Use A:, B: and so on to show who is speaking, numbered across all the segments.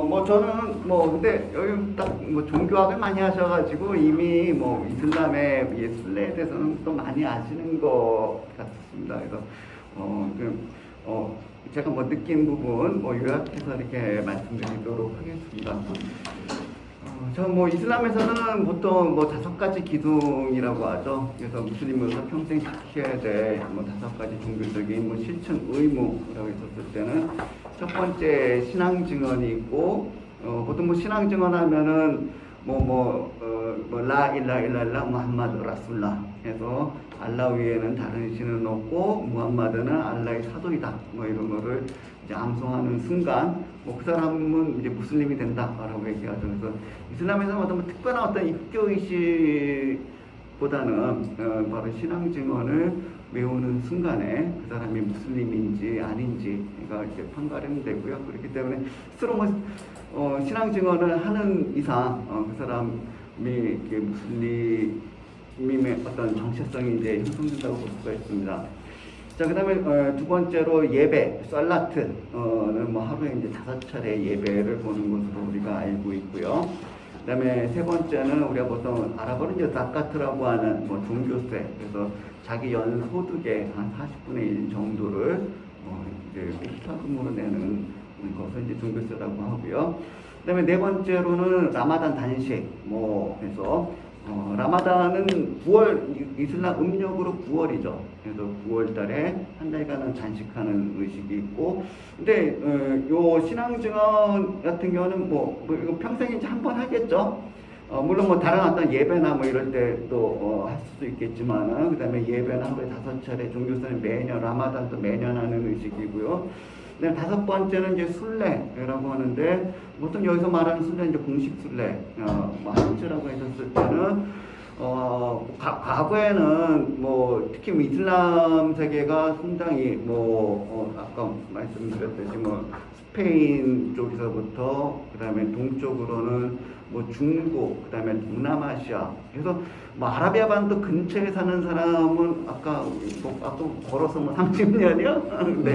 A: 뭐 저는 뭐 근데 여기 딱 뭐 종교학을 많이 하셔가지고 이미 뭐 이슬람의 예술에 대해서는 또 많이 아시는 것 같습니다. 그래서 제가 뭐 느낀 부분 뭐 요약해서 이렇게 말씀드리도록 하겠습니다. 저 뭐 이슬람에서는 보통 뭐 5가지 기둥이라고 하죠. 그래서 무슬림으로서 평생 지켜야 될 뭐 5가지 종교적인 뭐 실천 의무라고 했었을 때는 첫 번째 신앙 증언이 있고, 보통 뭐 신앙 증언하면은 라 일라 일랄라 무함마드 라술라 해서 알라 위에는 다른 신은 없고 무함마드는 알라의 사도이다 뭐 이런 거를 이제 암송하는 순간 뭐 그 사람은 이제 무슬림이 된다라고 얘기하죠. 그래서 이슬람에서는 어떤 뭐 특별한 어떤 입교 의식보다는 바로 신앙 증언을 외우는 순간에 그 사람이 무슬림인지 아닌지가 이렇게 판가름되고요. 그렇기 때문에 스스로 뭐 신앙 증언을 하는 이상 그 사람이 이렇게 무슬림의 어떤 정체성이 이제 형성된다고 볼 수가 있습니다. 자, 그 다음에 두 번째로 예배, 살라트는 뭐 하루에 이제 5차례 예배를 보는 것으로 우리가 알고 있고요. 그 다음에 세 번째는 우리가 보통 아랍어로 이제 자카트라고 하는 뭐 종교세, 그래서 자기 연 소득의 한 40분의 1 정도를 이제 희사금으로 내는 것을 이제 종교세라고 하고요. 그 다음에 네 번째로는 라마단 단식, 뭐 해서 라마단은 9월, 이슬람 음력으로 9월이죠. 그래서 9월 달에 한 달간은 단식하는 의식이 있고, 근데, 요 신앙증언 같은 경우는 이거 평생 이제 한 번 하겠죠. 물론 뭐 다른 어떤 예배나 뭐 이럴 때 또 할 수도 있겠지만은, 그 다음에 예배는 하루에 5차례, 종교사는 매년, 라마단도 매년 하는 의식이고요. 네, 5번째는 이제 순례라고 하는데, 보통 여기서 말하는 순례는 이제 공식 순례, 뭐 하지라고 했었을 때는, 과거에는 뭐, 특히 뭐 이슬람 세계가 상당히 아까 말씀드렸듯이 뭐, 스페인 쪽에서부터, 그 다음에 동쪽으로는 뭐 중국, 그 다음에 동남아시아, 그래서 뭐 아라비아 반도 근처에 사는 사람은 아까 걸어서 뭐 30년이요? 근데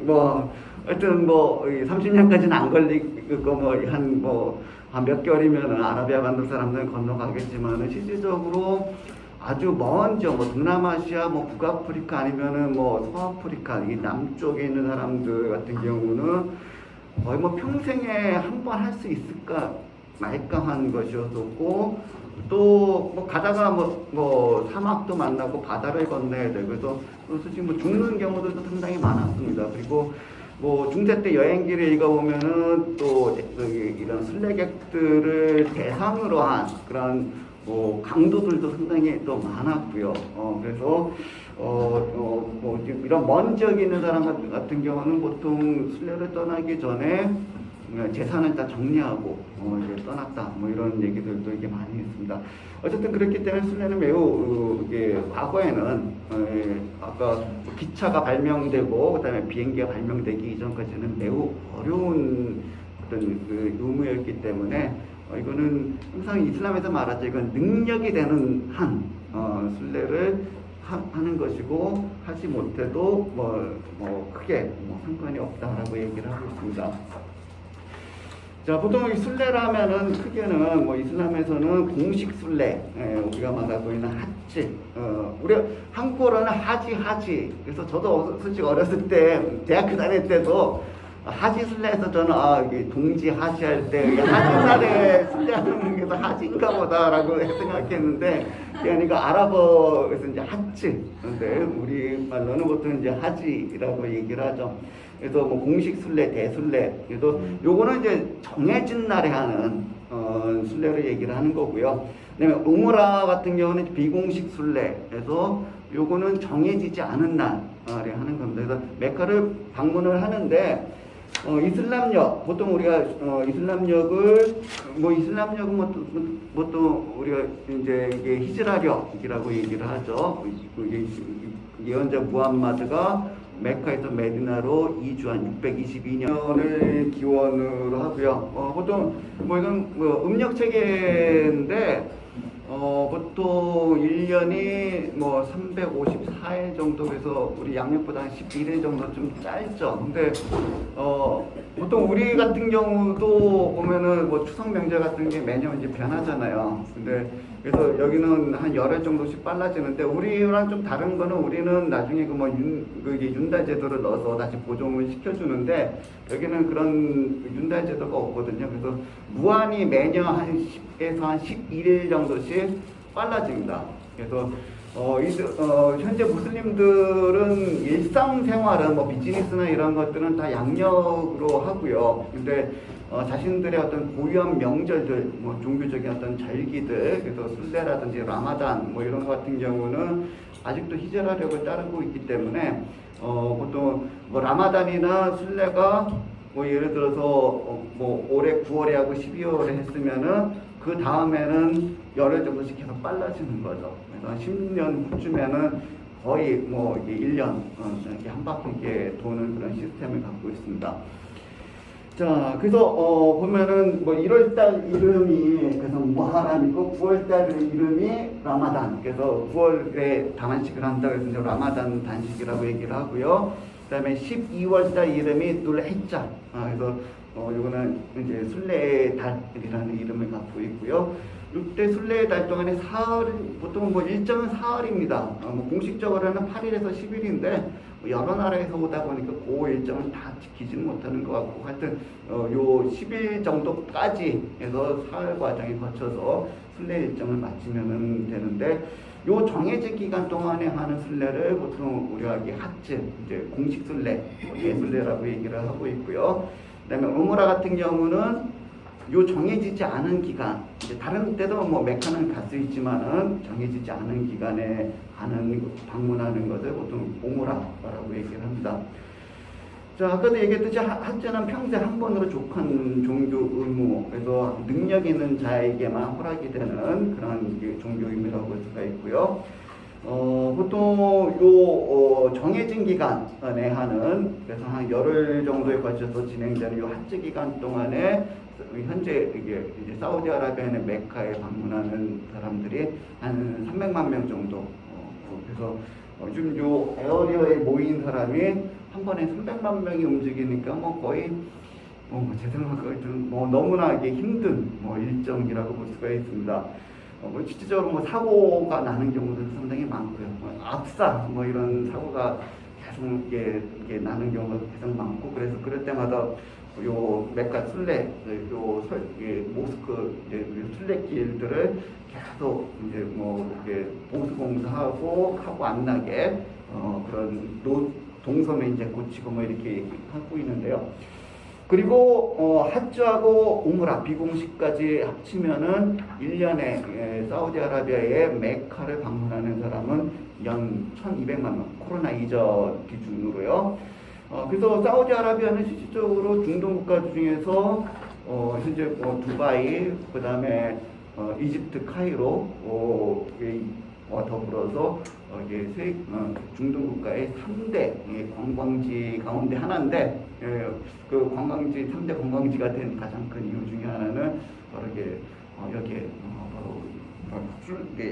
A: 뭐 하여튼 뭐 30년까지는 안 걸리고 한 몇 개월이면 아라비아 반도 사람들은 건너가겠지만은 실질적으로 아주 먼저 뭐 동남아시아, 뭐 북아프리카 아니면은 뭐 서아프리카 이 남쪽에 있는 사람들 같은 경우는 거의 뭐 평생에 한 번 할 수 있을까 말까한 것이었었고, 또 뭐 가다가 뭐 사막도 만나고 바다를 건너야 되고, 그래서 솔직히 뭐 죽는 경우들도 상당히 많았습니다. 그리고 뭐 중세 때 여행기를 읽어보면은 또 이런 순례객들을 대상으로 한 그런 뭐 강도들도 상당히 또 많았고요. 그래서 뭐 이런 먼 지역에 있는 사람 같은 경우는 보통 순례를 떠나기 전에 재산을 다 정리하고 이제 떠났다 뭐 이런 얘기들도 이게 많이 있습니다. 어쨌든 그렇기 때문에 순례는 매우 이게 과거에는 아까 기차가 발명되고 그다음에 비행기가 발명되기 이전까지는 매우 어려운 어떤 그 의무였기 때문에 이거는 항상 이슬람에서 말하죠. 이건 능력이 되는 한 순례를 하는 것이고, 하지 못해도 크게 상관이 없다라고 얘기를 하고 있습니다. 자, 보통 이 순례를 하면은 크게는 뭐 이슬람에서는 공식 순례, 우리가 말하고 있는 하지, 우리 한국어로는 하지. 그래서 저도 솔직히 어렸을 때 대학교 다닐 때도 하지 순례에서 저는 이게 동지 하지 할 때 하지 날에 순례하는 게 하지인가 보다라고 생각했는데, 그게 아니라 아랍어에서 이제 하지, 근데 우리 말로는 보통 이제 하지라고 얘기를 하죠. 그래서 뭐 공식 순례, 대순례, 그래도 요거는 이제 정해진 날에 하는 순례를 얘기를 하는 거고요. 그다음에 우므라 같은 경우는 비공식 순례에서 요거는 정해지지 않은 날에 하는 겁니다. 그래서 메카를 방문을 하는데 이슬람역, 보통 우리가 이슬람역은 보통 우리가 이제 이게 히즈라력이라고 얘기를 하죠. 예언자 무함마드가 메카에서 메디나로 이주한 622년을 기원으로 하고요. 보통 이건 음력 체계인데 보통 1년이 뭐 354일 정도 해서 우리 양력보다 한 11일 정도 좀 짧죠. 근데 보통 우리 같은 경우도 보면은 뭐 추석 명절 같은 게 매년 이제 변하잖아요. 근데 그래서 여기는 한 열흘 정도씩 빨라지는데 우리랑 좀 다른 거는 우리는 나중에 그게 윤달 제도를 넣어서 다시 보정을 시켜주는데 여기는 그런 윤달 제도가 없거든요. 그래서 무한히 매년 한 10에서 한 11일 정도씩 빨라집니다. 그래서 현재 무슬림들은 일상생활은 뭐 비즈니스나 이런 것들은 다 양력으로 하고요. 근데 자신들의 어떤 고유한 명절들, 뭐 종교적인 어떤 절기들, 그래서 순례라든지 라마단 뭐 이런 것 같은 경우는 아직도 히ज라력을 따르고 있기 때문에 보통 뭐 라마단이나 순례가 뭐 예를 들어서 뭐 올해 9월에 하고 12월에 했으면은 그 다음에는 열흘 정도씩 계속 빨라지는 거죠. 그래서 10년 후쯤에는 거의 뭐 이게 1년 이렇게 한 바퀴 이렇게 도는 그런 시스템을 갖고 있습니다. 자, 그래서 보면은 뭐 1월달 이름이 그래서 무하람이고 9월달 이름이 라마단. 그래서 9월에 단식을 한다 그래서 이제 라마단 단식이라고 얘기를 하고요. 그다음에 12월달 이름이 둘히자. 그래서 이거는 이제 순례의 달이라는 이름을 갖고 있고요. 이때 순례의 달 동안에 사흘, 보통 뭐 일정은 사흘입니다. 뭐 공식적으로는 8일에서 10일인데 뭐 여러 나라에서 오다 보니까 그 일정은 다 지키지는 못하는 것 같고 하여튼 요 10일 정도까지 해서 사흘 과정에 거쳐서 순례 일정을 마치면 되는데 요 정해진 기간 동안에 하는 순례를 보통 우리가 하츠, 이제 공식 순례, 예순례라고 얘기를 하고 있고요. 그다음에 우므라 같은 경우는 요 정해지지 않은 기간, 이제 다른 때도 뭐 메카는 갈 수 있지만은 정해지지 않은 기간에 방문하는 것을 보통 우므라라고 얘기를 합니다. 자, 아까도 얘기했듯이 하츠는 평생 한 번으로 족한 종교 의무, 그래서 능력 있는 자에게만 허락이 되는 그런 종교 의무라고 볼 수가 있고요. 보통 정해진 기간에 하는, 그래서 한 열흘 정도에 걸쳐서 진행되는 요 하츠 기간 동안에 현재 이제 사우디아라비아의 메카에 방문하는 사람들이 한 300만 명 정도. 그래서 요즘 요 에어리어에 모인 사람이 한 번에 300만 명이 움직이니까 뭐 거의 제 생각에는 뭐 너무나 이게 힘든 일정이라고 볼 수가 있습니다. 실질적으로 사고가 나는 경우도 상당히 많고요. 압사 이런 사고가 계속 이게 나는 경우가 계속 많고, 그래서 그럴 때마다 요 메카 순례, 모스크 순례길들을 계속 이제 이렇게 보수공사하고 안 나게 그런 동선을 이제 고치고 이렇게 하고 있는데요. 그리고 하츠하고 우므라 비공식까지 합치면은 1년에 사우디아라비아의 메카를 방문하는 사람은 연 1,200만 명, 코로나 이전 기준으로요. 그래서 사우디아라비아는 실질적으로 중동 국가 중에서 현재 두바이, 그다음에 이집트 카이로 더불어서 중동 국가의 3대 관광지 가운데 하나인데, 그 관광지 3대 관광지가 된 가장 큰 이유 중에 하나는 바로 여기에 바로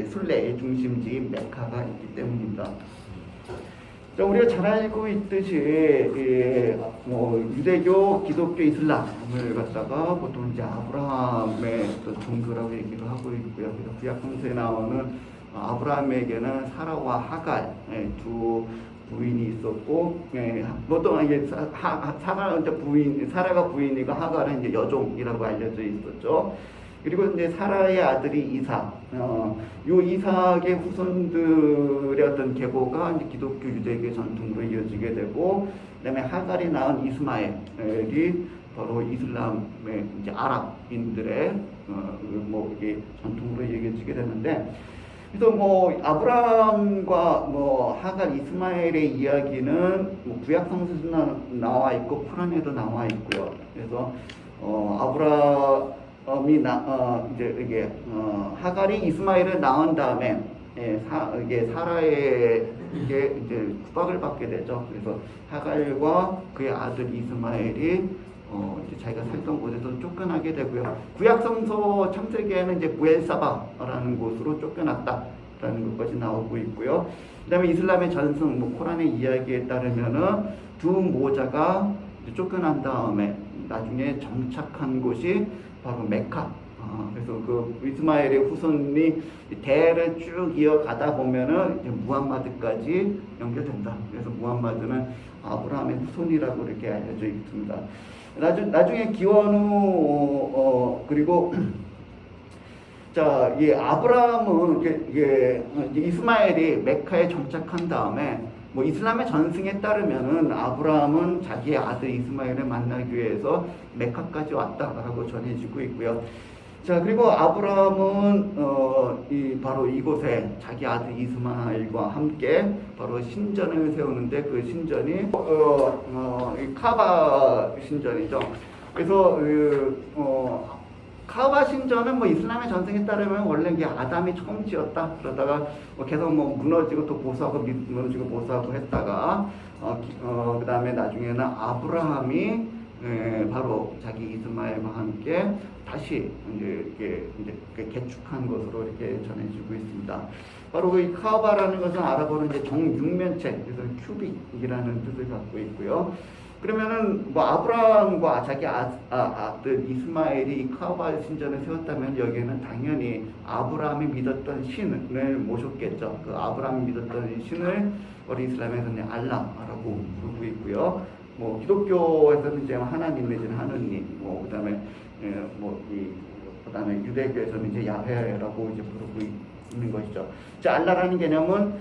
A: 순례의 중심지인 메카가 있기 때문입니다. 자, 우리가 잘 알고 있듯이 유대교, 기독교, 이슬람을 갖다가 보통 이제 아브라함의 종교라고 얘기를 하고 있고요. 그래서 구약 성서에 나오는 아브라함에게는 사라와 하갈 두 부인이 있었고, 보통 이게 사라가 부인이고 하갈은 이제 여종이라고 알려져 있었죠. 그리고 이제 사라의 아들이 이삭, 요 이삭의 후손들의 어떤 계보가 이제 기독교 유대교 전통으로 이어지게 되고, 그다음에 하갈이 낳은 이스마엘이 바로 이슬람의 이제 아랍인들의 이게 전통으로 이어지게 되는데, 그래서 아브라함과 하갈 이스마엘의 이야기는 구약 성서에도 나와 있고 쿠란에도 나와 있고요. 그래서 아브라함이 이제 하갈이 이스마엘을 낳은 다음에 사라에게 이제 구박을 받게 되죠. 그래서 하갈과 그의 아들 이스마엘이 이제 자기가 살던 곳에서 쫓겨나게 되고요. 구약 성서 창세기에는 이제 부엘사바라는 곳으로 쫓겨났다라는 것까지 나오고 있고요. 그다음에 이슬람의 전승, 뭐 코란의 이야기에 따르면은 두 모자가 쫓겨난 다음에 나중에 정착한 곳이 바로 메카. 그래서 그 이스마엘의 후손이 대를 쭉 이어가다 보면은 이제 무함마드까지 연결된다. 그래서 무함마드는 아브라함의 후손이라고 이렇게 알려져 있습니다. 나중에 기원후 그리고 자, 이 아브라함은 이게 이스마엘이 메카에 정착한 다음에 뭐 이슬람의 전승에 따르면은 아브라함은 자기의 아들 이스마엘을 만나기 위해서 메카까지 왔다라고 전해지고 있고요. 자, 그리고 아브라함은 바로 이곳에 자기 아들 이스마엘과 함께 바로 신전을 세우는데 그 신전이 이 카바 신전이죠. 그래서 카바 신전은 뭐 이슬람의 전승에 따르면 원래 이게 아담이 처음 지었다. 그러다가 계속 뭐 무너지고 또 보수하고 무너지고 보수하고 했다가 그 다음에 나중에는 아브라함이 바로 자기 이스마엘과 함께 다시 이제 개축한 것으로 이렇게 전해지고 있습니다. 바로 그 카바라는 것은 아랍어로 이제 정육면체, 그래서 큐빅이라는 뜻을 갖고 있고요. 그러면은 뭐 아브라함과 자기 아들 이스마엘이 이 카바 신전을 세웠다면 여기에는 당연히 아브라함이 믿었던 신을 모셨겠죠. 그 아브라함이 믿었던 신을 우리 이슬람에서는 알라라고 부르고 있고요. 뭐 기독교에서는 이제 하나님 내지는 하느님, 뭐 그다음에 그다음에 유대교에서는 이제 야훼라고 이제 부르고 있는 것이죠. 자, 알라라는 개념은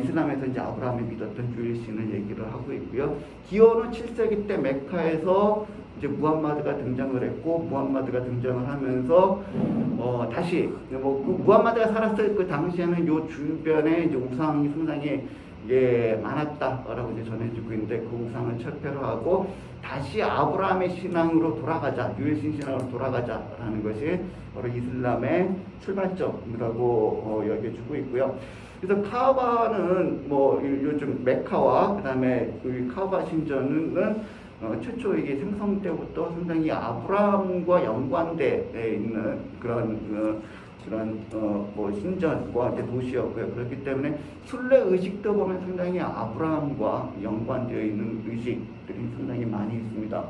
A: 이슬람에서 이제 아브라함이 믿었던 주일 신을 얘기를 하고 있고요. 기원후 7세기 때 메카에서 이제 무함마드가 등장을 했고, 무함마드가 등장을 하면서 다시 뭐 그 무함마드가 살았을 그 당시에는 요 주변에 이제 우상이 상당히 많았다라고 이제 전해지고 있는데 그 우상을 철폐를 하고 다시 아브라함의 신앙으로 돌아가자, 유일신 신앙으로 돌아가자라는 것이 바로 이슬람의 출발점이라고 여겨지고 있고요. 그래서 카바는 뭐 요즘 메카와 그다음에 이 카바 신전은 최초 이게 생성 때부터 상당히 아브라함과 연관돼 있는 그런 뭐 신전과 이제 도시였고요. 그렇기 때문에 순례 의식도 보면 상당히 아브라함과 연관되어 있는 의식들이 상당히 많이 있습니다.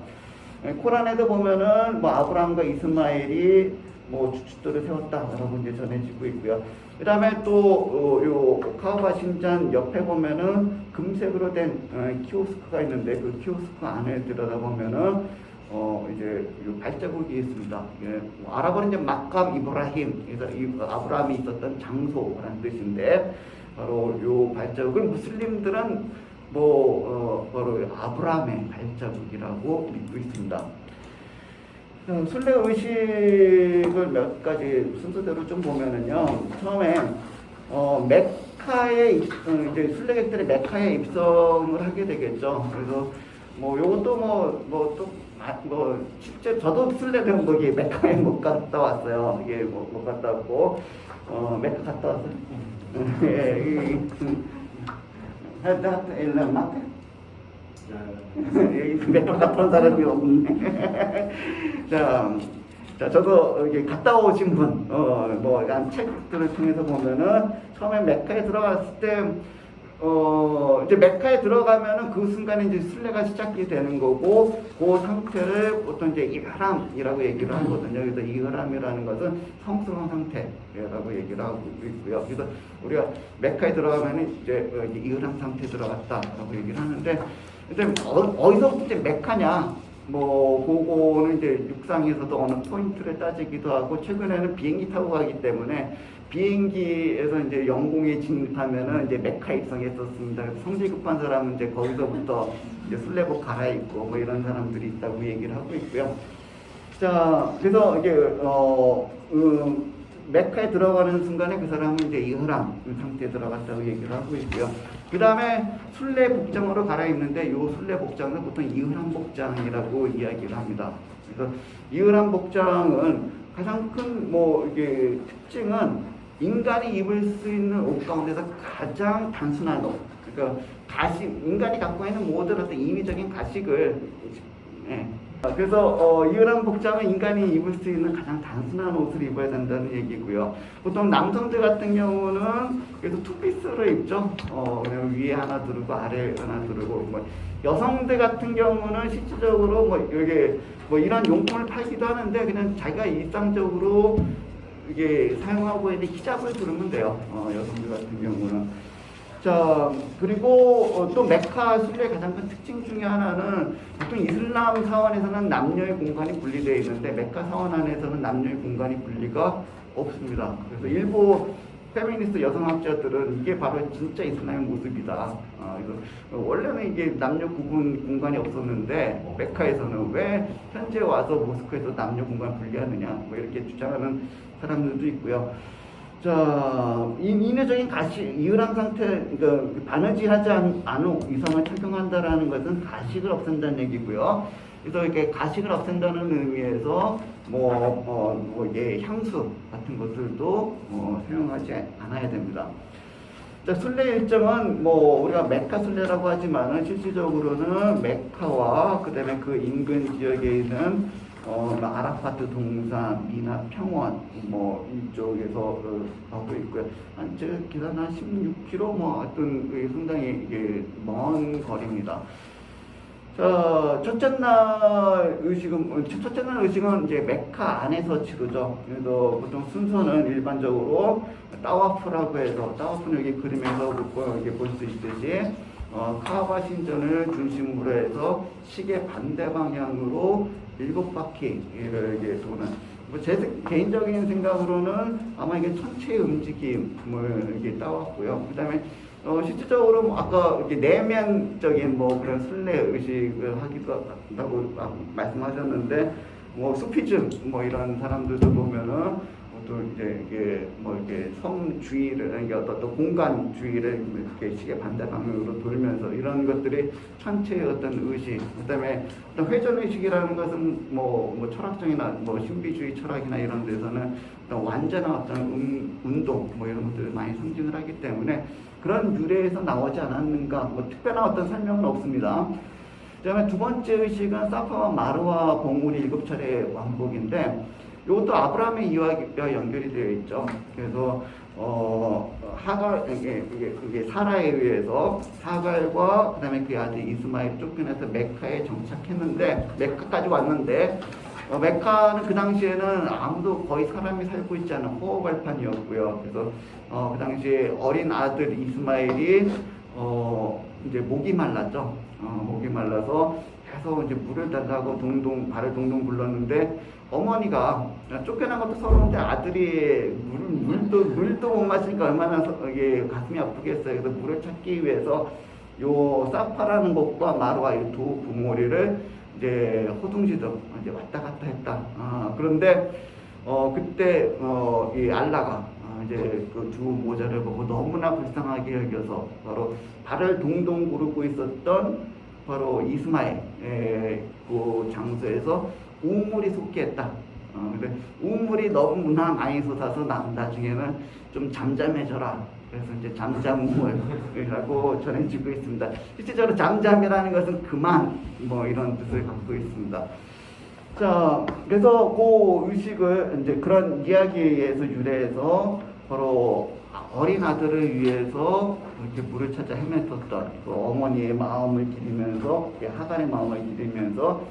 A: 코란에도 보면은 뭐 아브라함과 이스마엘이 뭐 주춧돌을 세웠다라고 이제 전해지고 있고요. 그 다음에 또 요 카바 신전 옆에 보면은 금색으로 된 키오스크가 있는데 그 키오스크 안에 들여다 보면은 이제 발자국이 있습니다. 아랍어는 이제 마감 이브라힘, 그래서 아브라함이 있었던 장소라는 뜻인데 바로 요 발자국을 무슬림들은 바로 아브라함의 발자국이라고 믿고 있습니다. 순례 의식을 몇 가지 순서대로 좀 보면은요, 처음에 메카에 이제 순례객들이 메카에 입성을 하게 되겠죠. 그래서 뭐 요것도 실제 저도 순례된 거기 메카에 못 갔다 왔어요. 이게 못 갔다 왔고 메카 갔다 왔어요. 예, 메카 갔다 온 사람이 없네. 자, 저도 여기 갔다 오신 분, 책들을 통해서 보면은 처음에 메카에 들어갔을 때, 이제 메카에 들어가면은 그 순간에 이제 순례가 시작이 되는 거고, 그 상태를 보통 이제 이흐람이라고 얘기를 하거든요. 그래서 이흐람이라는 것은 성스러운 상태라고 얘기를 하고 있고요. 그래서 우리가 메카에 들어가면은 이제 이흐람 상태에 들어갔다라고 얘기를 하는데, 근데 어디서부터 이제 메카냐? 그거는 이제 육상에서도 어느 포인트를 따지기도 하고, 최근에는 비행기 타고 가기 때문에 비행기에서 이제 영공에 진입하면은 이제 메카 입성했었습니다. 성질 급한 사람은 이제 거기서부터 이제 순례복 갈아입고 뭐 이런 사람들이 있다고 얘기를 하고 있고요. 자, 그래서 이게 메카에 들어가는 순간에 그 사람은 이제 이흐람 상태에 들어갔다고 얘기를 하고 있고요. 그 다음에 순례 복장으로 갈아입는데 이 순례 복장은 보통 이흐람 복장이라고 이야기를 합니다. 그래서 이흐람 복장은 가장 큰 이게 특징은 인간이 입을 수 있는 옷 가운데서 가장 단순한 옷. 그러니까 인간이 갖고 있는 모든 어떤 인위적인 가식을 그래서 이런 복장은 인간이 입을 수 있는 가장 단순한 옷을 입어야 된다는 얘기고요. 보통 남성들 같은 경우는 그래서 투피스를 입죠. 그냥 위에 하나 두르고 아래 하나 두르고. 뭐 여성들 같은 경우는 실질적으로 뭐 이게 뭐 이런 용품을 팔기도 하는데 그냥 자기가 일상적으로 이게 사용하고 있는 히잡을 두르면 돼요. 여성들 같은 경우는. 자, 그리고 또 메카 순례의 가장 큰 특징 중에 하나는 보통 이슬람 사원에서는 남녀의 공간이 분리되어 있는데 메카 사원 안에서는 남녀의 공간이 분리가 없습니다. 그래서 일부 페미니스트 여성학자들은 이게 바로 진짜 이슬람의 모습이다. 그래서 원래는 이게 남녀 구분 공간이 없었는데 메카에서는 왜 현재 와서 모스크에서 남녀 공간 분리하느냐 뭐 이렇게 주장하는 사람들도 있고요. 자, 인위적인 이혈암 상태, 그러니까 바느질하지 않은 이상을 착용한다라는 것은 가식을 없앤다는 얘기고요. 그래서 이렇게 가식을 없앤다는 의미에서 이게 향수 같은 것들도 사용하지 않아야 됩니다. 자, 순례 일정은 우리가 메카 순례라고 하지만은 실질적으로는 메카와 그다음에 그 인근 지역에 있는 아라파트 동산, 미나 평원 이쪽에서 하고 있고요. 제가 계산 한 16km 어떤 상당히 이게 먼 거리입니다. 자, 첫째 날 의식은 이제 메카 안에서 치르죠. 그래서 보통 순서는 일반적으로 따와프라고 해서 따와프는 여기 그림에서 이렇게 볼 수 있듯이 카아바 신전을 중심으로 해서 시계 반대 방향으로 7바퀴를 이렇게 도는. 제 개인적인 생각으로는 아마 이게 천체의 움직임을 이렇게 따왔고요. 그다음에 실질적으로 아까 이렇게 내면적인 그런 순례 의식을 하기도 한다고 말씀하셨는데 수피즘 이런 사람들도 보면은 또 이제 이게 섬 주위를 이게 어떤 공간 주위를 이렇게 시계 반대 방향으로 돌면서 이런 것들이 천체의 어떤 의식, 그다음에 어떤 회전 의식이라는 것은 철학적이나 신비주의 철학이나 이런 데서는 어떤 완전한 어떤 운동 이런 것들을 많이 상징을 하기 때문에 그런 유래에서 나오지 않았는가 특별한 어떤 설명은 없습니다. 그다음에 두 번째 의식은 사파와 마르와 봉우리 7차례 왕복인데 이것도 아브라함의 이야기와 연결이 되어 있죠. 그래서 그게 사라에 의해서 하갈과 그다음에 그의 아들 이스마엘 쫓겨나서 메카에 정착했는데 메카까지 왔는데 메카는 그 당시에는 아무도 거의 사람이 살고 있지 않은 호허벌판이었고요. 그래서 그 당시에 어린 아들 이스마엘이 이제 목이 말랐죠. 목이 말라서 계속 이제 물을 달라고 발을 동동 굴렀는데 어머니가 쫓겨난 것도 서러운데 아들이 물도 못 마시니까 얼마나 이게 가슴이 아프겠어요. 그래서 물을 찾기 위해서 요 사파라는 곳과 마루와 이 두 부모리를 이제 호둥지둥 이제 왔다 갔다 했다. 그런데 그때 이 알라가 이제 그 두 모자를 보고 너무나 불쌍하게 여겨서 바로 발을 동동 구르고 있었던 바로 이스마엘 그 장소에서 우물이 솟게했다. 근데 우물이 너무나 많이 솟아서 나중에는 좀 잠잠해져라. 그래서 이제 잠잠우물이라고 전해지고 있습니다. 실제적으로 잠잠이라는 것은 그만 이런 뜻을 갖고 있습니다. 자, 그래서 그 의식을 이제 그런 이야기에서 유래해서 바로 어린 아들을 위해서 이렇게 물을 찾아 헤맸었던 그 어머니의 마음을 기리면서 하갈의 마음을 기리면서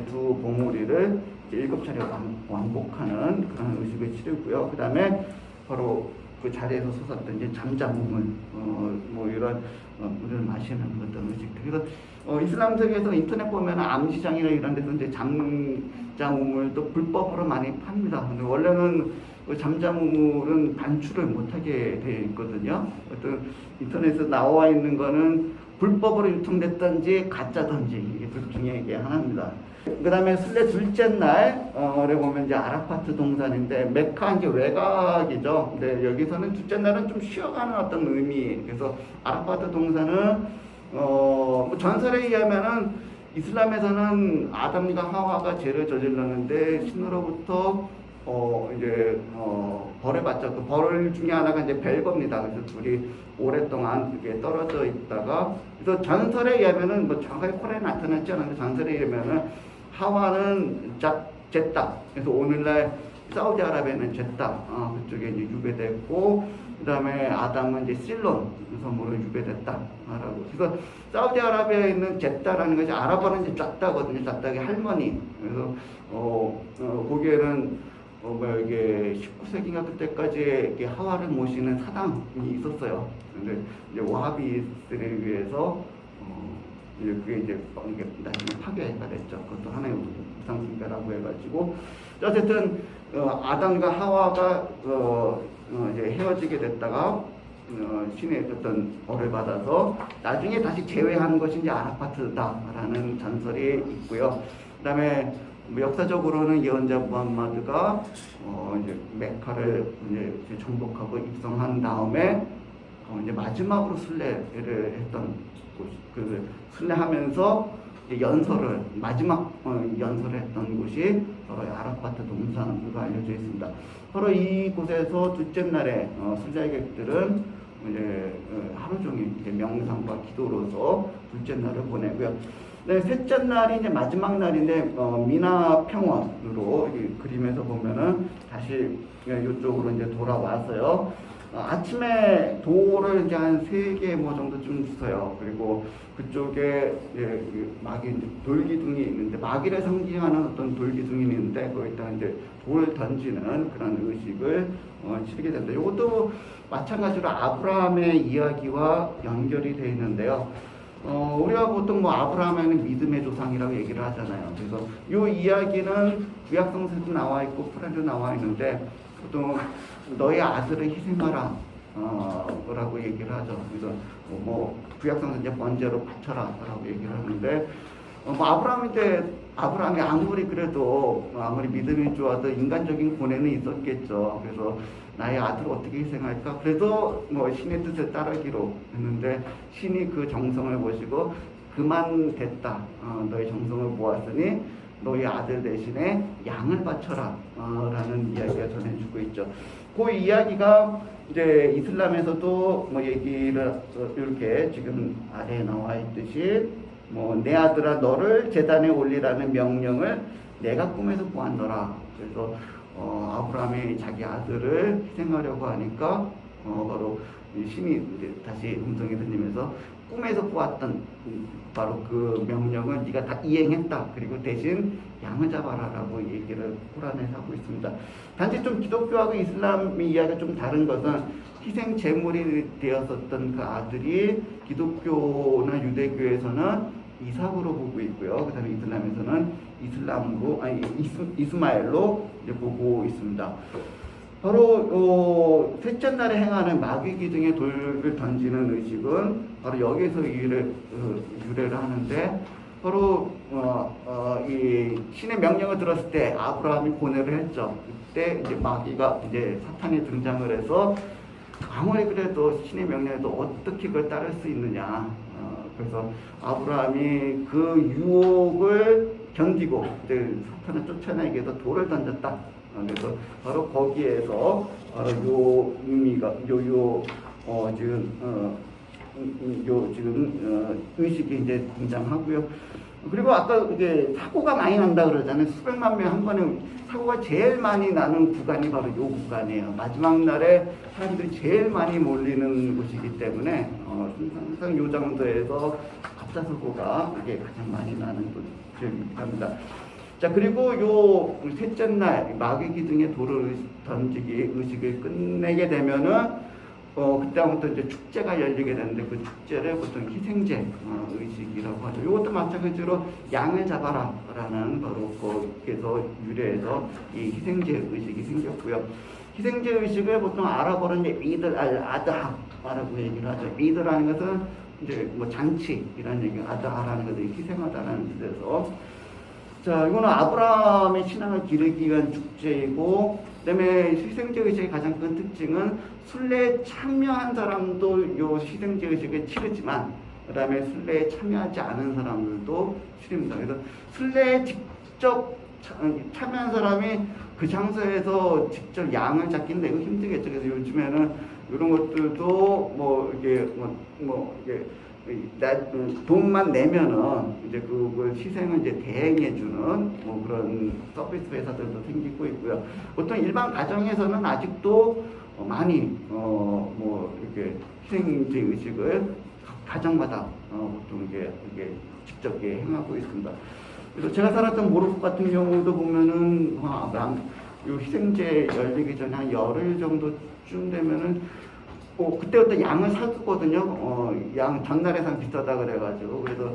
A: 두 봉우리를 7차례 왕복하는 그런 의식을 치르고요. 그 다음에 바로 그 자리에서 솟았던 이제 잠잠우물 이런 물을 마시는 어떤 의식들. 그래서 이슬람세계에서 인터넷 보면 암시장이나 이런 데서 이제 잠잠우물도 불법으로 많이 팝니다. 근데 원래는 그 잠잠우물은 반출을 못하게 되어 있거든요. 어떤 인터넷에 나와 있는 거는 불법으로 유통됐든지 가짜든지 이게 둘 중에 이게 하나입니다. 그 다음에 순례 둘째 날에 보면 이제 아라파트 동산인데 메카 이제 외곽이죠. 근데 여기서는 둘째 날은 좀 쉬어가는 어떤 의미. 그래서 아라파트 동산은 전설에 의하면은 이슬람에서는 아담과 하와가 죄를 저질렀는데 신으로부터 벌을 받죠. 그 벌 중에 하나가 이제 벨거입니다. 그래서 둘이 오랫동안 그게 떨어져 있다가, 그래서 전설에 의하면은 정확하게 콜에 나타났지 않은데 전설에 의하면은 하와는 쟀다. 그래서 오늘날 사우디아라비아는 쟀다. 그쪽에 이제 유배됐고, 그 다음에 아담은 이제 실론 섬으로 유배됐다라고. 그래서 사우디아라비아에 있는 쟀다라는 것이 아랍어는 이제 짰다거든요. 짰다의 할머니. 그래서 거기에는 이게 19세기인가 그때까지 이게 하와를 모시는 사당이 있었어요. 근데 이제 와하비스트에 의해서 이제 그게 이제 나중에 파괴가 됐죠. 그것도 하나의 우상숭배라고 해가지고 어쨌든 아담과 하와가 이제 헤어지게 됐다가 신의 어떤 벌을 받아서 나중에 다시 재회하는 것이 이제 아라파트다라는 전설이 있고요. 그다음에 역사적으로는 예언자 무함마드가 이제 메카를 이제 정복하고 입성한 다음에 이제 마지막으로 순례를 했던 곳, 그 순례하면서 연설을 마지막 연설을 했던 곳이 바로 아라파트 동산으로 알려져 있습니다. 바로 이곳에서 둘째 날에 순례객들은 이제 하루 종일 이제 명상과 기도로서 둘째 날을 보내고요. 네, 셋째 날이 이제 마지막 날인데 미나 평원으로 그림에서 보면은 다시 이쪽으로 이제 돌아와서요. 아침에 돌을 이제 한 3개 뭐 정도쯤 써요. 그리고 그쪽에 마귀 돌기둥이 있는데 마귀를 상징하는 어떤 돌기둥이 있는데 거기다 이제 돌을 던지는 그런 의식을 치르게 된다. 이것도 마찬가지로 아브라함의 이야기와 연결이 되어 있는데요. 우리가 보통 뭐 아브라함에는 믿음의 조상이라고 얘기를 하잖아요. 그래서 이 이야기는 구약성서에도 나와 있고 프라도 나와 있는데 보통 너의 아들을 희생하라 라고 얘기를 하죠. 그래서 뭐 구약성서 이제 번제로 바쳐라 라고 얘기를 하는데 아브라함이 아무리 그래도 아무리 믿음이 좋아도 인간적인 고뇌는 있었겠죠. 그래서 나의 아들을 어떻게 희생할까? 그래도 뭐 신의 뜻에 따르기로 했는데 신이 그 정성을 보시고 그만 됐다. 너의 정성을 모았으니 너의 아들 대신에 양을 바쳐라 라는 이야기가 전해주고 있죠. 그 이야기가 이제 이슬람에서도 뭐 얘기를 이렇게 지금 아래에 나와 있듯이 뭐 내 아들아 너를 제단에 올리라는 명령을 내가 꿈에서 보았노라. 그래서 아브라함이 자기 아들을 희생하려고 하니까 바로 신이 이제 다시 음성이 들리면서 꿈에서 보았던 바로 그 명령을 네가 다 이행했다. 그리고 대신 양을 잡아라라고 얘기를 코란에서 하고 있습니다. 단지 좀 기독교하고 이슬람의 이야기가 좀 다른 것은 희생 제물이 되었었던 그 아들이 기독교나 유대교에서는 이삭으로 보고 있고요. 그 다음에 이슬람에서는 이스마엘로 이제 보고 있습니다. 바로 셋째 날에 행하는 마귀 기둥에 돌을 던지는 의식은 바로 여기서 유래를 하는데 바로 이 신의 명령을 들었을 때 아브라함이 고뇌를 했죠. 그때 이제 마귀가 이제 사탄이 등장을 해서 아무리 그래도 신의 명령에도 어떻게 그걸 따를 수 있느냐. 그래서 아브라함이 그 유혹을 견디고 사탄을 쫓아내기 위해서 돌을 던졌다. 그래서 바로 거기에서 요 의미가 지금 의식이 이제 등장하고요. 그리고 아까 이제 사고가 많이 난다 그러잖아요. 수백만 명 한 번에 사고가 제일 많이 나는 구간이 바로 요 구간이에요. 마지막 날에 사람들이 제일 많이 몰리는 곳이기 때문에 항상 요 정도에서 갑자사고가 이게 가장 많이 나는 곳입니다. 자, 그리고 요 셋째 날 마귀 기둥에 돌을 던지기 의식을 끝내게 되면은 그때부터 이제 축제가 열리게 되는데 그 축제를 보통 희생제 의식이라고 하죠. 이것도 마찬가지로 양을 잡아라라는 바로 거기에서 유래해서 이 희생제 의식이 생겼고요. 희생제 의식을 보통 아랍어로 이제 이들 아드하라고 얘기를 하죠. 이드라는 것은 이제 뭐 잔치이라는 얘기, 아드하라는 것은 희생하다라는 뜻에서. 자, 이거는 아브라함의 신앙을 기르기 위한 축제이고, 그다음에 희생제 의식의 가장 큰 특징은 순례에 참여한 사람도 요 희생제 의식을 치르지만, 그다음에 순례에 참여하지 않은 사람들도 치릅니다. 그래서 순례에 직접 참여한 사람이 그 장소에서 직접 양을 잡기는 매우 힘들겠죠. 그래서 요즘에는 이런 것들도 이게 돈만 내면은 이제 그 희생을 이제 대행해주는 뭐 그런 서비스 회사들도 생기고 있고요. 보통 일반 가정에서는 아직도 많이 뭐 이렇게 희생인지 의식을 가정마다 보통 이게 직접 행하고 있습니다. 그래서 제가 살았던 모로코 같은 경우도 보면은 요 희생제 열리기 전에 한 열흘 정도쯤 되면은 그때부터 양을 사두거든요. 양 전날에선 비싸다 그래가지고 그래서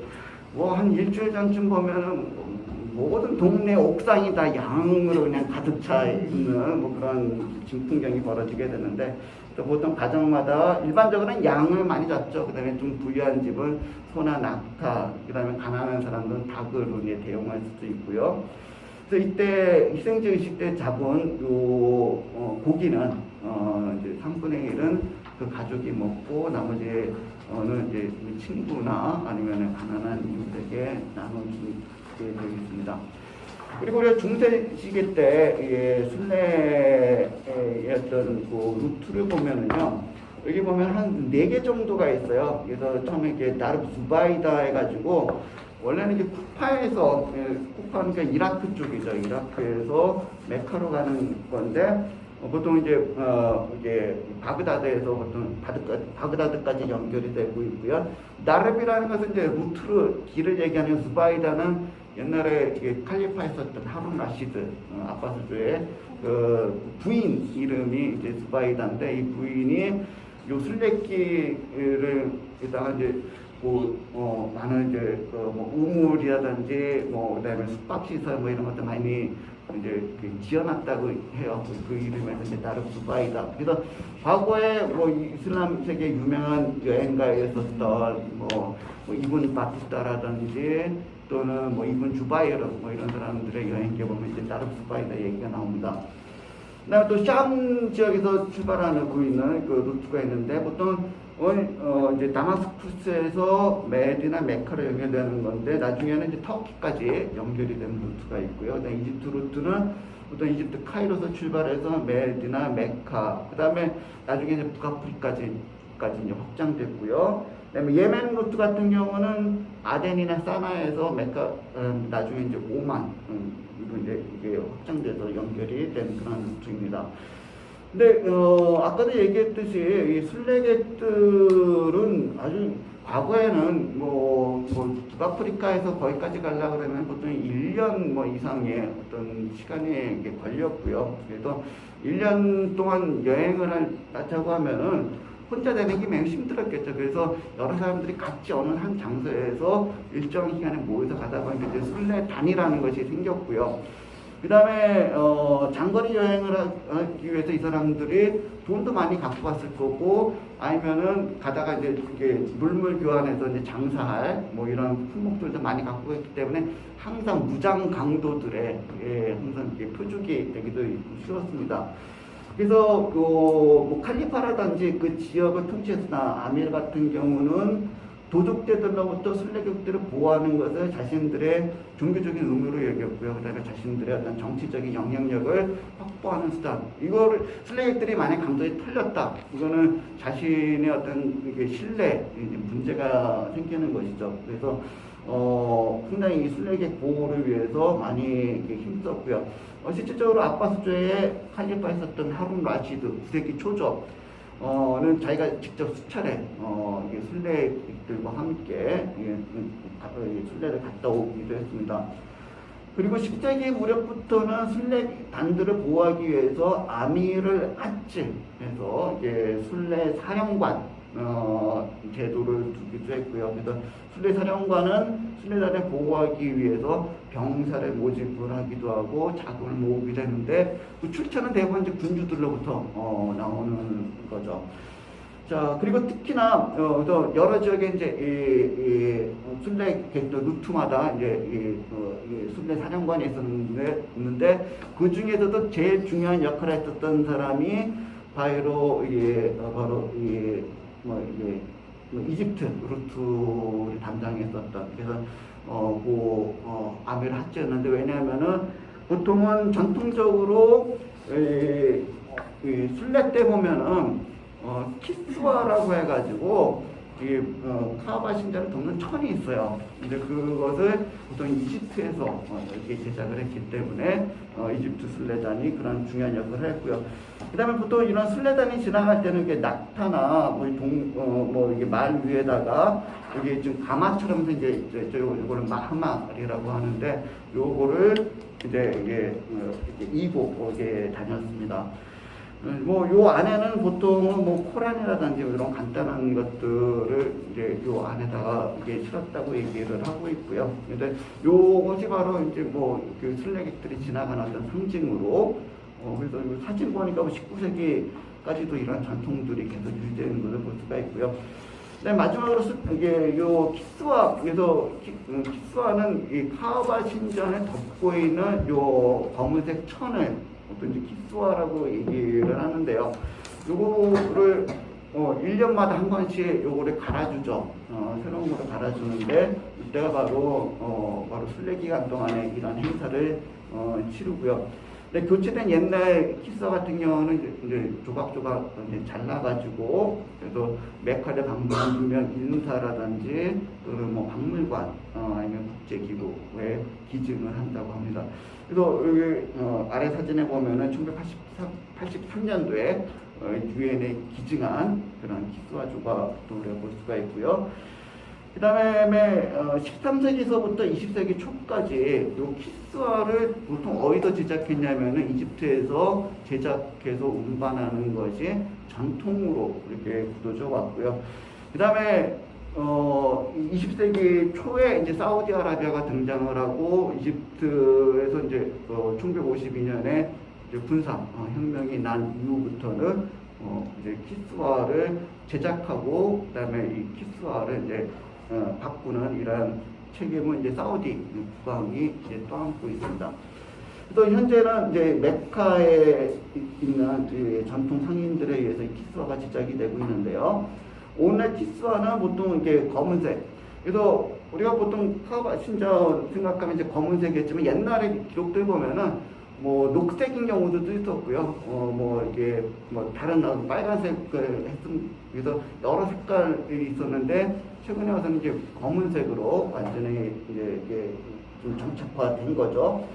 A: 뭐 한 일주일 전쯤 보면은 모든 동네 옥상이 다 양으로 그냥 가득 차 있는 뭐 그런 풍경이 벌어지게 되는데 또 보통 가정마다 일반적으로는 양을 많이 잡죠. 그다음에 좀 부유한 집은 소나 낙타, 그다음에 가난한 사람들은 닭으로 이제 대용할 수도 있고요. 그래서 이때 희생제 의식 때 잡은 요 고기는 이제 3분의 1은 그 가족이 먹고 나머지는 이제 친구나 아니면 가난한 이웃에게 나눠주게 되어 있습니다. 그리고 우리가 중세시기 때 순례의 어떤 그 루트를 보면은요, 여기 보면 한 4개 정도가 있어요. 그래서 처음에 이렇게 나르 수바이다 해가지고 원래는 이제 쿠파에서 쿠파는 그러니까 이라크 쪽이죠. 이라크에서 메카로 가는 건데 보통 이제 바그다드에서 보통 바그다드까지 연결이 되고 있고요. 나르비라는 것은 이제 루트로 길을 얘기하는 수바이다는 옛날에 칼리파 했었던 하룬 라시드 아바스주의 그 부인 이름이 이제 수바이다인데 이 부인이 요 순례길을 에다가 이제 많은 이제 뭐 우물이라든지 뭐 그다음에 숙박시설 뭐 이런 것도 많이 이제 지어놨다고 해요. 그 이름에서 이제 나르 수바이다. 그래서 과거에 뭐 이슬람 세계 유명한 여행가였었던 뭐 이븐 바투타라든지 또는 뭐 이븐 주바이르 뭐 이런 사람들의 여행기에 보면 이제 나르 수바이다 얘기가 나옵니다. 그다음에 또 샴 지역에서 출발하고 있는 그 루트가 있는데 보통 이제 다마스쿠스에서 메디나 메카로 연결되는 건데 나중에는 이제 터키까지 연결이 되는 루트가 있고요. 그다음에 이집트 루트는 보통 이집트 카이로서 출발해서 메디나 메카, 그다음에 나중에 이제 북아프리카까지 이제 확장됐고요. 그다음에 예멘 루트 같은 경우는 아덴이나 사나에서 메카, 나중에 이제 오만 이게 확장돼서 연결이 된 그런 루트입니다. 근데 아까도 얘기했듯이 이 순례객들은 아주 과거에는 뭐 북아프리카에서 거기까지 가려고 그러면 보통 1년 뭐 이상의 어떤 시간이 걸렸고요. 그래서 1년 동안 여행을 하자고 하면은 혼자 되는 게 매우 힘들었겠죠. 그래서 여러 사람들이 같이 어느 한 장소에서 일정 기간에 모여서 가다 보니까 이제 순례단이라는 것이 생겼고요. 그 다음에 장거리 여행을 하기 위해서 이 사람들이 돈도 많이 갖고 갔을 거고 아니면은 가다가 이제 이게 물물 교환해서 이제 장사할 뭐 이런 품목들도 많이 갖고 갔기 때문에 항상 무장 강도들의 항상 이게 표적이 되기도 쉬웠습니다. 그래서 뭐 칼리파라든지 그 지역을 통치했으나 아밀 같은 경우는 도적대들로부터 순례객들을 보호하는 것을 자신들의 종교적인 의무로 여겼고요. 그다음에 자신들의 어떤 정치적인 영향력을 확보하는 수단. 이거를 순례객들이 만약 감정이 털렸다. 이거는 자신의 어떤 이게 신뢰 문제가 생기는 것이죠. 그래서 상당히 이 순례객 보호를 위해서 많이 힘썼고요. 실질적으로 아바스주에 칼리파 있었던 하룬 라시드 9세기 초죠. 는 자기가 직접 수차례 순례객들과 함께 순례를 갔다 오기도 했습니다. 그리고 10세기 무렵부터는 순례단들을 보호하기 위해서 아미를 아찔해서 순례 사령관 제도를 두기도 했고요. 그래서 순례 사령관은 순례단을 보호하기 위해서 병사를 모집을 하기도 하고 자금을 모으기도 했는데 그 출처는 대부분 이제 군주들로부터 나오는 거죠. 자, 그리고 특히나 여러 지역에 이제 순례객들 루트마다 이제 순례 사령관이 있었는데 그 중에서도 제일 중요한 역할을 했었던 사람이 바로 이집트 루트를 담당했었던 그래서 아밀 하츠였는데 왜냐하면은 보통은 전통적으로 순례 때 보면은 키스와라고 해가지고 이 카아바 신전을 덮는 천이 있어요. 근데 그것을 보통 이집트에서 이렇게 제작을 했기 때문에 이집트 순례단이 그런 중요한 역할을 했고요. 그다음에 보통 이런 순례단이 지나갈 때는 이게 낙타나 뭐 이게 말 위에다가 여기 좀 가마처럼 생겨 요거를 마하마리라고 하는데 요거를 이제 이게 이고 이게 다녔습니다. 뭐 요 안에는 보통은 뭐 코란이라든지 이런 간단한 것들을 이제 요 안에다가 이게 실었다고 얘기를 하고 있고요. 근데 요것이 바로 이제 뭐 그 순례객들이 지나가는 어떤 상징으로 그래서 요 사진 보니까 19세기까지도 이런 전통들이 계속 유지되는 것을 볼 수가 있고요. 네, 마지막으로 이게 요 키스와 그래서 키스와는 이 카아바 신전에 덮고 있는 요 검은색 천을 어떤 이제 키스와라고 얘기를 하는데요. 요거를 1년마다 한 번씩 요거를 갈아주죠. 새로운 거를 갈아주는데 이때가 바로 순례 기간 동안에 이런 행사를 치르고요. 근데 교체된 옛날 키스와 같은 경우는 이제 조각조각 이제 잘라가지고 그래서 메카를 방문하면 인사라든지 또는 뭐 박물관 아니면 국제기구에 기증을 한다고 합니다. 그래서 여기 아래 사진에 보면은 1983년도에 유엔에 기증한 그런 키스와 조각도 우리가 볼 수가 있고요. 그 다음에 13세기서부터 20세기 초까지 요 키스와를 보통 어디서 제작했냐면은 이집트에서 제작해서 운반하는 것이 전통으로 이렇게 굳어져 왔고요. 그 다음에 20세기 초에 이제 사우디아라비아가 등장을 하고 이집트에서 이제 1952년에 이제 군사 혁명이 난 이후부터는 이제 키스와를 제작하고 그다음에 이 키스와를 이제 바꾸는 이러한 책임은 이제 사우디 국왕이 이제 떠안고 있습니다. 그래서 현재는 이제 메카에 있는 전통 상인들에 의해서 이 키스와가 제작이 되고 있는데요. 오늘 키스와는 보통 이게 검은색. 그래서 우리가 보통 카아바 신전 생각하면 이제 검은색이었지만 옛날에 기록들 보면은 뭐 녹색인 경우도 있었고요. 뭐 이게 뭐 다른 빨간색을 했던 그래서 여러 색깔이 있었는데 최근에 와서는 이제 검은색으로 완전히 이제 이게 좀 정착화된 거죠.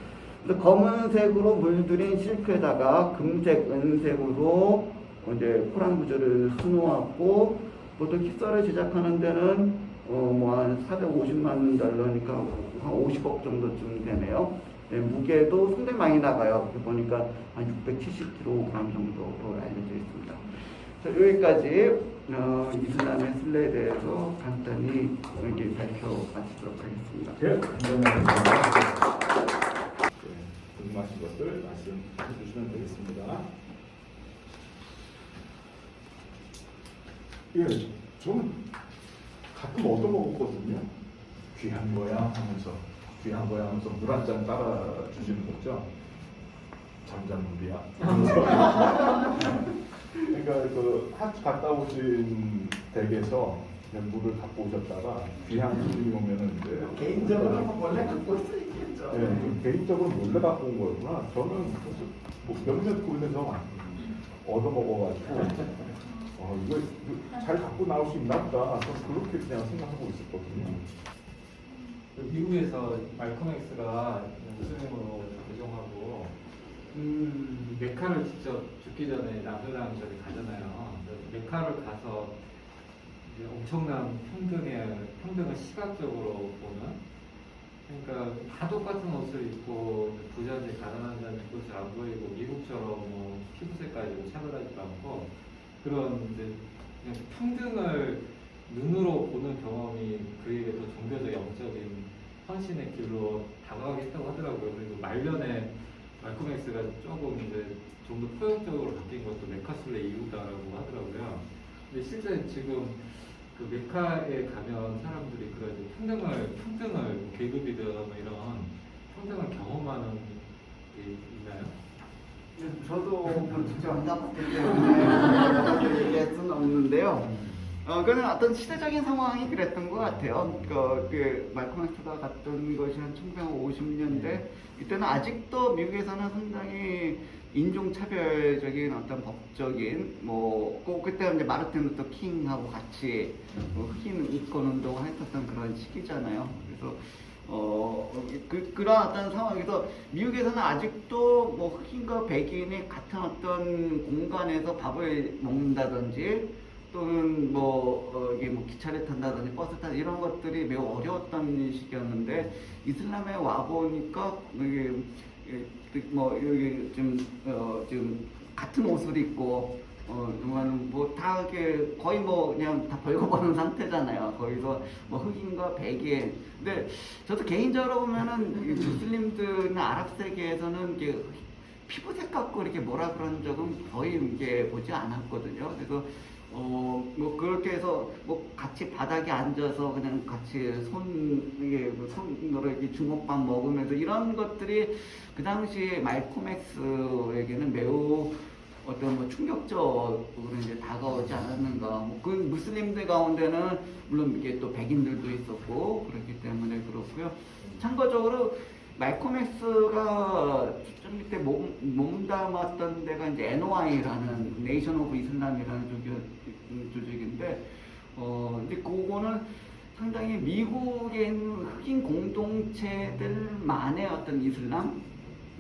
A: 그래서 검은색으로 물들인 실크에다가 금색, 은색으로 이제 코란 구조를 수놓았고 보통 키스와를 제작하는 데는 뭐 한 450만 달러니까 한 50억 정도쯤 되네요. 네, 무게도 상당히 많이 나가요. 보니까 한 670kg 정도로 알려져 있습니다. 자, 여기까지 이슬람의 순례에 대해서 간단히 여기 밝혀봤도록 하겠습니다.
B: 네, 감사합니다. 궁금하신 것들 말씀해 주시면 되겠습니다. 예, 저는 가끔 얻어먹었거든요. 귀한 거야 하면서 물 한 잔 따라 주시는 거죠. 잠잠물이야. 그러니까 그 하츠 갔다 오신 댁에서 물을 갖고 오셨다가 귀한 손님이 오면은 이제
A: 개인적으로 원래 갖고 있었겠죠.
B: 네, 개인적으로 몰래 갖고 온 거구나. 저는 뭐 몇몇 군데서 얻어먹어가지고 이거 잘 갖고 나올 수 있나 보다. 그렇게 그냥 생각하고 있었거든요.
C: 미국에서 말콤 X가 무슬림으로 개종하고 메카를 직접 죽기 전에 나들랑 저기 가잖아요. 메카를 가서 이제 엄청난 평등을 시각적으로 보는. 그러니까 다 똑같은 옷을 입고 부자인지 가난한지 그것이 안 보이고 미국처럼 뭐 피부색까지 차별하지도 않고 그런 이제 그냥 평등을 눈으로 보는 경험이 그에게 더 종교적 영적인 헌신의 길로 다가가게 했다고 하더라고요. 그리고 말년에 말콤 X가 조금 이제 좀 더 포용적으로 바뀐 것도 메카순례 이후다라고 하더라고요. 근데 실제 지금 그 메카에 가면 사람들이 그런 평등을 계급이든 뭐 이런 평등을 경험하는 게 있나요?
A: 저도 직접 안 가봤기 때문에 얘기할 수는 없는데요. 그는 어떤 시대적인 상황이 그랬던 것 같아요. 그 말콤 엑스가 갔던 것이 한 1950년대, 이때는 아직도 미국에서는 상당히 인종차별적인 어떤 법적인, 그때 이제 마르틴 루터 킹하고 같이 흑인 이권 운동을 했었던 그런 시기잖아요. 그래서 그런 어떤 상황에서 미국에서는 아직도 흑인과 백인이 같은 어떤 공간에서 밥을 먹는다든지 또는 이게 기차를 탄다든지 버스 탄다 이런 것들이 매우 어려웠던 시기였는데 이슬람에 와 보니까 이게 여기 지금 같은 옷을 입고 다 이렇게 거의 그냥 다 벌거벗은 상태잖아요. 거기서 흑인과 백인. 근데 저도 개인적으로 보면은 이 무슬림들이나 아랍 세계에서는 이게 피부색 갖고 이렇게 뭐라 그런 적은 거의 이게 보지 않았거든요. 그래서 그렇게 해서 같이 바닥에 앉아서 그냥 같이 손으로 이렇게 주먹밥 먹으면서 이런 것들이 그 당시에 말콤 엑스에게는 매우 어떤 충격적으로 이제 다가오지 않았는가. 그 무슬림들 가운데는 물론 이게 또 백인들도 있었고 그렇기 때문에 그렇고요. 참고적으로 말콤 엑스가 좀 밑에 몸담았던 데가 이제 NOI라는 네이션 오브 이슬람이라는 조직인데, 이제 그거는 상당히 미국에 있는 흑인 공동체들만의 어떤 이슬람,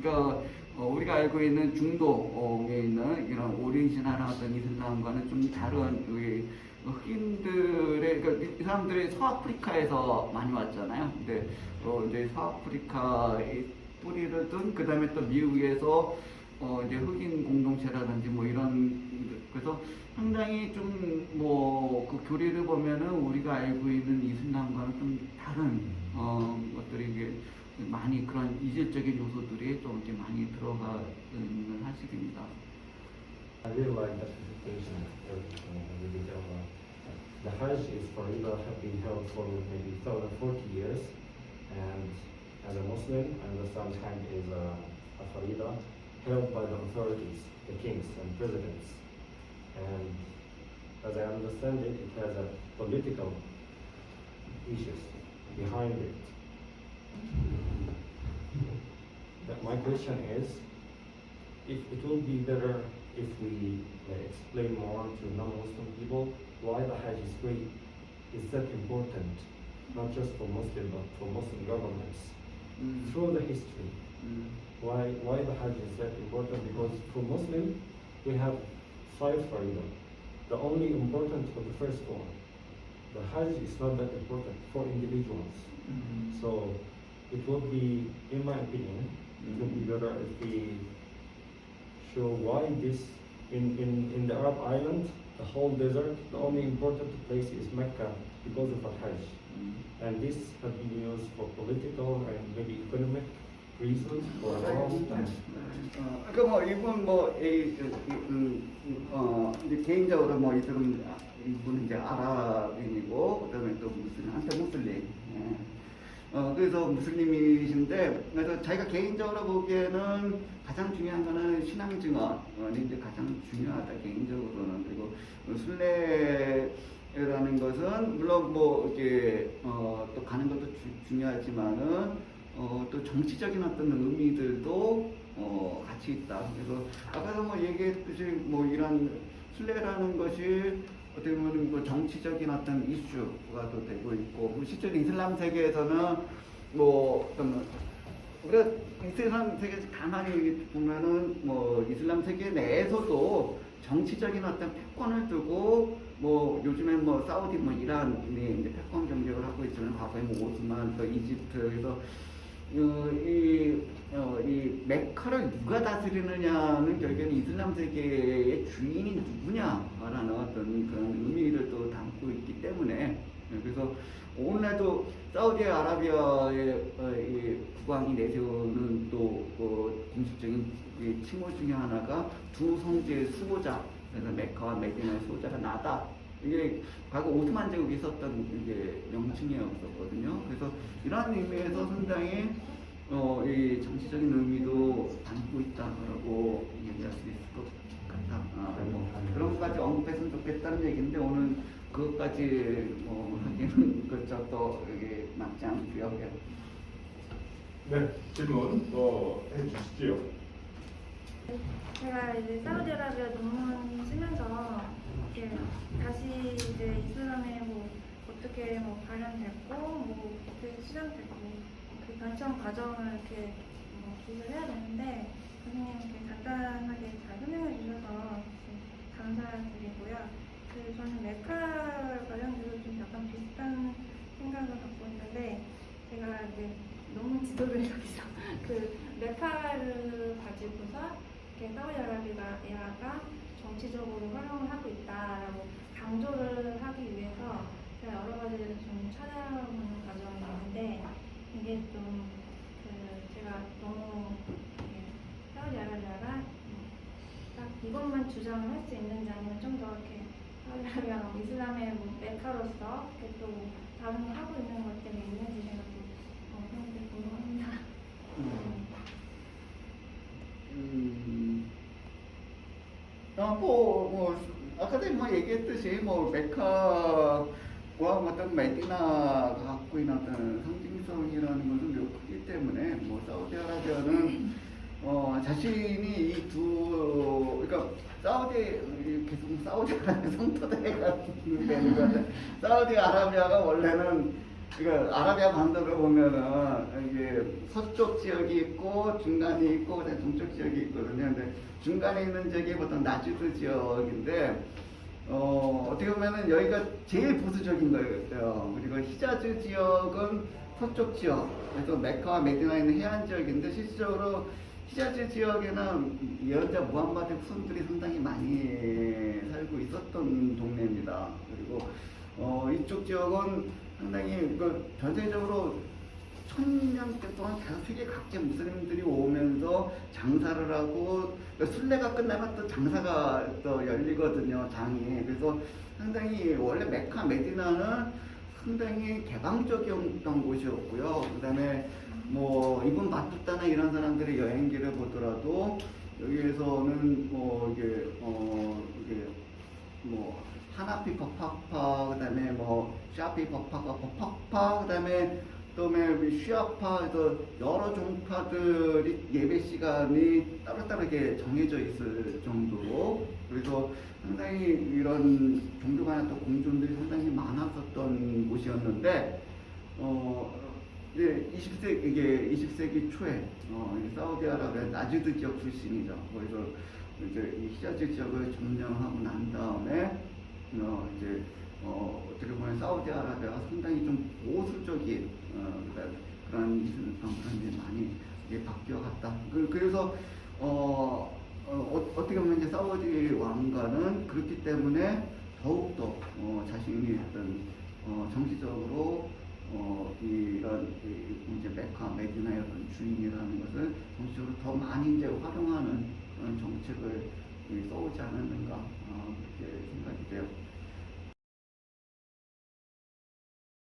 A: 그러니까 우리가 알고 있는 중동에 있는 이런 오리지널한 어떤 이슬람과는 좀 다른 흑인들의, 그러니까 이 사람들이 서아프리카에서 많이 왔잖아요. 근데 이제 서아프리카의 뿌리를 둔, 그 다음에 또 미국에서 이제 흑인 공동체라든지 이런, 그래서 상당히 좀 그 교리를 보면은 우리가 알고 있는 이슬람과는 좀 다른 것들이 이게 많이 그런 이질적인 요소들이 좀 이렇게 많이 들어가 있는 사실입니다.
D: I really like that presentation. The Hajj is Farida, have been held for maybe 40 years, and as a Muslim, I understand Hajj is a Farida held by the authorities, the kings and presidents. And as I understand it, it has a political issues behind it. My question is, if it will be better if we explain more to non-Muslim people why the Hajj is that important, not just for Muslim but for Muslim governments through the history. Why the Hajj is that important? Because for Muslim we have 5 Farida. The only important for the first one. The Hajj is not that important for individuals. So it would be, in my opinion, it would be better if we show why this in the Arab island, the whole desert, the only important place is Mecca because of the Hajj. And this has been used for political and maybe economic reasons for a long time.
A: 그러니까 이제 개인적으로 이분은 이제 아랍인이고 그다음에 또 한때 무슬림. 그래서 무슬림이신데, 그래서 자기가 개인적으로 보기에는 가장 중요한 거는 신앙 증언이 이제 가장 중요하다, 개인적으로는. 그리고 순례라는 것은, 물론 이렇게, 또 가는 것도 중요하지만은, 또 정치적인 어떤 의미들도, 같이 있다. 그래서, 아까도 얘기했듯이, 이런 순례라는 것이 어떻게 보면 정치적인 어떤 이슈가 또 되고 있고, 실제로 이슬람 세계에서는 우리가 이슬람 세계 가만히 보면은 이슬람 세계 내에서도 정치적인 어떤 패권을 두고 요즘에 사우디 이란이 이제 패권 경쟁을 하고 있지만 과거에 오스만 또 이집트, 그래서 이 메카를 누가 다스리느냐는 결국에는 이슬람 세계의 주인이 누구냐라는 어떤 그런 의미를 또 담고 있기 때문에, 그래서 오늘날도 사우디아라비아의 국왕이 내세우는 또 공식적인 칭호 중에 하나가 두 성지의 수호자, 그래서 메카와 메디나의 수호자가 나다. 이게 과거 오스만 제국이 있었던 이게 명칭이었거든요. 그래서 이러한 의미에서 상당히 이 정치적인 의미도 담고 있다고 얘기할 수 있을 것 같다. 그런 것까지 언급했으면 좋겠다는 얘기인데 오늘 그것까지 뭐 하기는 그저 또 이게 맞지 않고요.
B: 네, 질문 또 해주시지요.
E: 제가 이제 사우디아라비아 논문 쓰면서 이렇게 다시 이제 이슬람에 뭐 어떻게 뭐 발현됐고 뭐 어떻게 시작됐고 그 변천 과정을 이렇게 뭐 기술을 해야 되는데 선생님 이렇게 간단하게 잘 설명해 주셔서 감사드리고요. 그 저는 메카 관련돼서 좀 약간 비슷한 생각을 갖고 있는데 제가 이제 논문 지도를 여기서 그 메카를 가지고서 이렇게 사우디아라비아가 정치적으로 활용을 하고 있다라고 강조를 하기 위해서 제가 여러 가지를 좀 찾아보는 과정이 있는데 이게 좀 제가 너무 사우디아라비아가 딱 이것만 주장을 할 수 있는지 아니면 좀 더 이렇게 사우디아라비아가 이슬람의 뭐 메카로서 이렇게 또 다른 걸 하고 있는 것들이 있는지 제가 좀 그런 궁금합니다.
A: 뭐 아까도 뭐 얘기했듯이 뭐 메카와 어떤 메디나가 갖고 있는 어떤 상징성이라는 것은 매우 크기 때문에 뭐 사우디아라비아는 자신이 이 두 그러니까 계속 사우디아라비아 성토대가 되는 것 같아요. 사우디아라비아가 원래는 그러니까 아라비아 반도를 보면은 이게 서쪽 지역이 있고 중간이 있고 그다음에 동쪽 지역이 있거든요. 근데 중간에 있는 지역이 보통 나지드 지역인데 어떻게 보면은 여기가 제일 보수적인 거예요. 그리고 히자즈 지역은 서쪽 지역, 그래서 메카와 메디나에 있는 해안 지역인데 실질적으로 히자즈 지역에는 예언자 무함마드 후손들이 상당히 많이 살고 있었던 동네입니다. 그리고 이쪽 지역은 상당히 전 세계적으로 1000년대 동안 계속 세계 각지 무슬림들이 오면서 장사를 하고 순례가 끝나면 또 장사가 또 열리거든요, 장이. 그래서 상당히 원래 메카 메디나는 상당히 개방적이었던 곳이었고요. 그다음에 뭐 이분 바투타나 이런 사람들의 여행기를 보더라도 여기에서는 뭐 이게 뭐 하나피 법학파, 그다음에 뭐 샤피 법학파, 그다음에 쉬아파에서 여러 종파들이 예배 시간이 따로따로 이렇게 정해져 있을 정도로, 그래서 상당히 이런 종교 간의 또 공존들이 상당히 많았었던 곳이었는데 이제 20세기 초에 사우디아라비아 나지드 지역 출신이죠. 그래서 이제 이 히자즈 지역을 점령하고 난 다음에 이제 어떻게 보면 사우디아라비아가 상당히 좀 보수적인 그런 이슬람이 많이 바뀌어갔다. 그래서 어떻게 보면 이제 사우디 왕가는 그렇기 때문에 더욱더 자신이 어떤 정치적으로 이런 이제 메카 메디나의 어떤 주인이라는 것을 정치적으로 더 많이 이제 활용하는 그런 정책을 써오지 않았는가 그렇게 생각이 돼요.